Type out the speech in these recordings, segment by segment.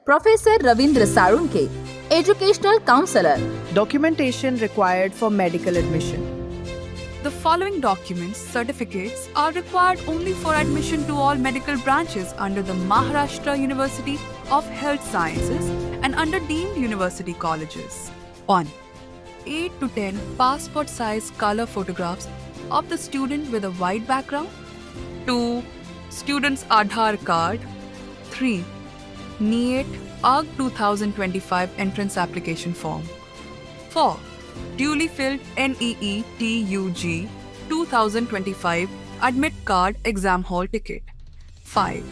Professor Ravindra Sarunke, Educational Counselor. Documentation required for medical admission. The following documents, certificates are required only for admission to all medical branches under the Maharashtra University of Health Sciences and under deemed university colleges. 1. 8 to 10 passport size color photographs of the student with a white background. 2. Student's Aadhaar card. 3. NEET AUG 2025 entrance application form. 4. Duly filled NEET TUG 2025 admit card exam hall ticket. 5.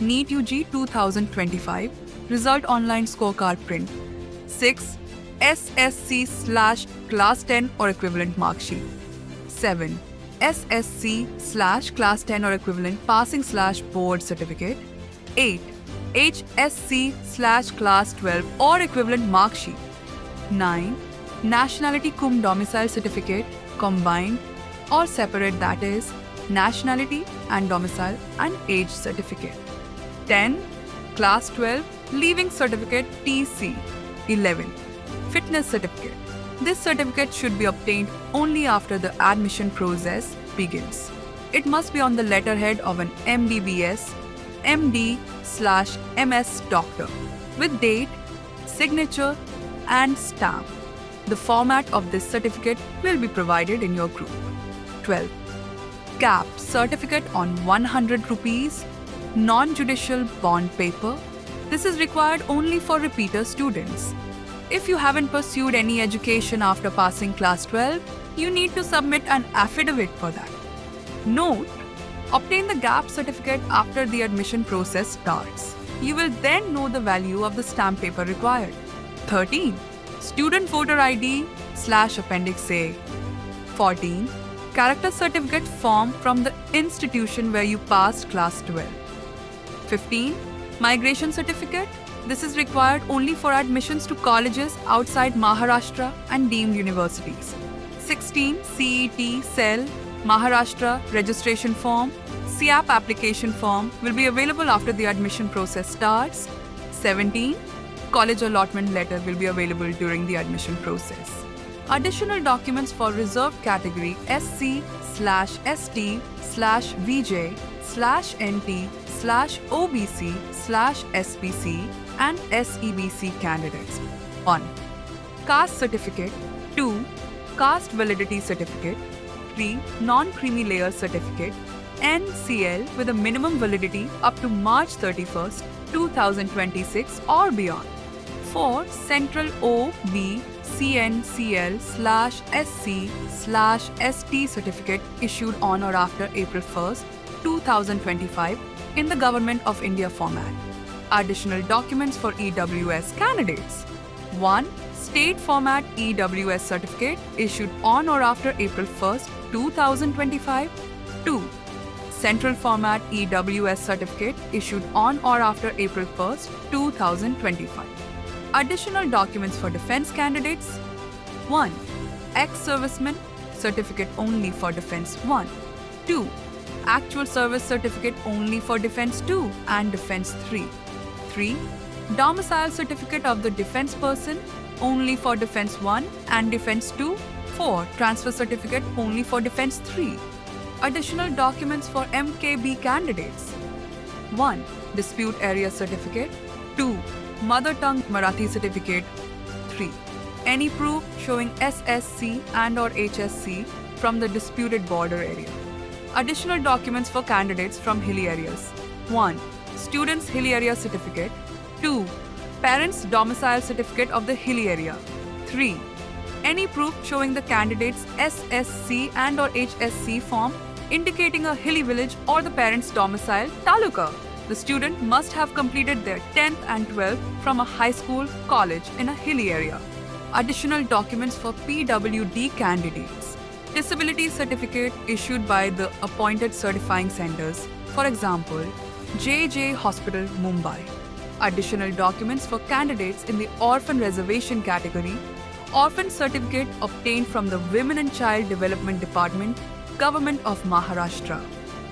NEET UG 2025 result online scorecard print. 6. SSC/class 10 or equivalent mark sheet. 7. SSC/class 10 or equivalent passing/board certificate. 8. HSC/class 12 or equivalent mark sheet. 9. Nationality cum domicile certificate combined or separate, that is nationality and domicile and age certificate. 10. Class 12 leaving certificate TC. 11. Fitness certificate. This certificate should be obtained only after the admission process begins. It must be on the letterhead of an MBBS, MD/MS doctor with date, signature and stamp. The format of this certificate will be provided in your group. 12. CAP certificate on 100 rupees, non-judicial bond paper. This is required only for repeater students. If you haven't pursued any education after passing class 12, you need to submit an affidavit for that. Note: obtain the GAP certificate after the admission process starts. You will then know the value of the stamp paper required. 13. Student voter ID/Appendix A. 14. Character certificate form from the institution where you passed class 12. 15. Migration certificate. This is required only for admissions to colleges outside Maharashtra and deemed universities. 16. CET Cell Maharashtra registration form, CAP application form will be available after the admission process starts. 17. College allotment letter will be available during the admission process. Additional documents for reserved category SC/ST/VJ/NT/OBC/SBC and SEBC candidates. 1. Caste certificate. 2. Caste validity certificate. 3. Non-creamy layer certificate, NCL, with a minimum validity up to March 31st, 2026 or beyond. 4. Central OB CNCL/SC/ST certificate issued on or after April 1st, 2025 in the Government of India format. Additional documents for EWS candidates. 1. State format EWS certificate issued on or after April 1st, 2025. 2. Central format EWS certificate issued on or after April 1st, 2025. Additional documents for defense candidates. 1. Ex-serviceman certificate only for defense 1. 2. Actual service certificate only for defense 2 and defense 3. 3. Domicile certificate of the defense person only for defense 1 and defense 2. 4. Transfer certificate only for defense 3. Additional documents for MKB candidates. 1. Dispute area certificate. 2. Mother tongue Marathi certificate. 3. Any proof showing SSC and or HSC from the disputed border area. Additional documents for candidates from hilly areas. 1. Student's hilly area certificate. 2. Parents' domicile certificate of the hilly area. 3. Any proof showing the candidate's SSC and or HSC form indicating a hilly village or the parent's domicile taluka. The student must have completed their 10th and 12th from a high school, college in a hilly area. Additional documents for PWD candidates. Disability certificate issued by the appointed certifying centers. For example, JJ Hospital, Mumbai. Additional documents for candidates in the orphan reservation category Orphan certificate obtained from the Women and Child Development Department, Government of Maharashtra.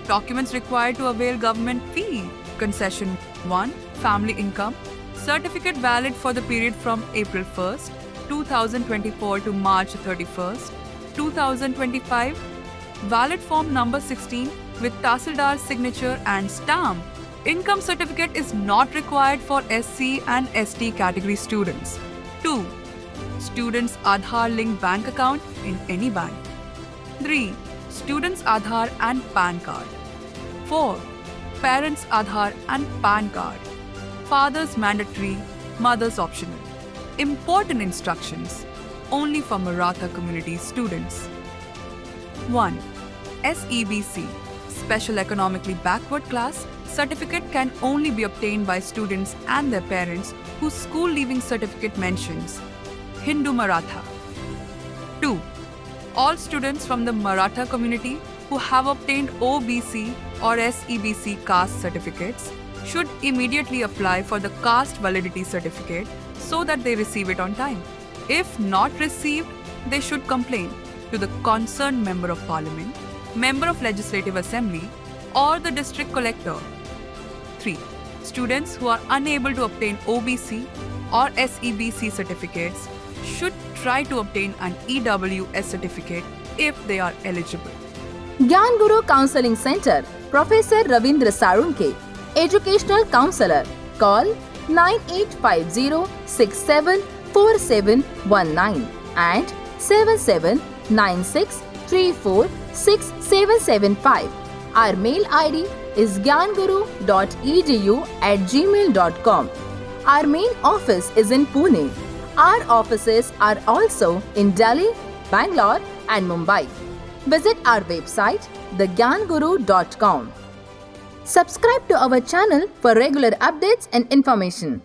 Documents required to avail government fee. Concession 1. Family income. Certificate valid for the period from April 1st, 2024 to March 31st, 2025. Valid form number 16 with Tahsildar's signature and stamp. Income certificate is not required for SC and ST category students. 2. Students' Aadhaar linked bank account in any bank. 3. Students' Aadhaar and PAN card. 4. Parents' Aadhaar and PAN card. Father's mandatory, mother's optional. Important instructions only for Maratha community students. 1. SEBC, Special Economically Backward Class, certificate can only be obtained by students and their parents whose school leaving certificate mentions Hindu Maratha. 2. All students from the Maratha community who have obtained OBC or SEBC caste certificates should immediately apply for the caste validity certificate so that they receive it on time. If not received, they should complain to the concerned Member of Parliament, Member of Legislative Assembly, or the District Collector. 3. Students who are unable to obtain OBC or SEBC certificates should try to obtain an EWS certificate if they are eligible. Gyan Guru counselling centre, professor Ravindra Salunke, educational counsellor. Call 9850674719 and 7796346775. Our mail ID is gyanguru.edu@gmail.com. Our main office is in Pune. Our offices are also in Delhi, Bangalore and Mumbai. Visit our website thegyanguru.com. Subscribe to our channel for regular updates and information.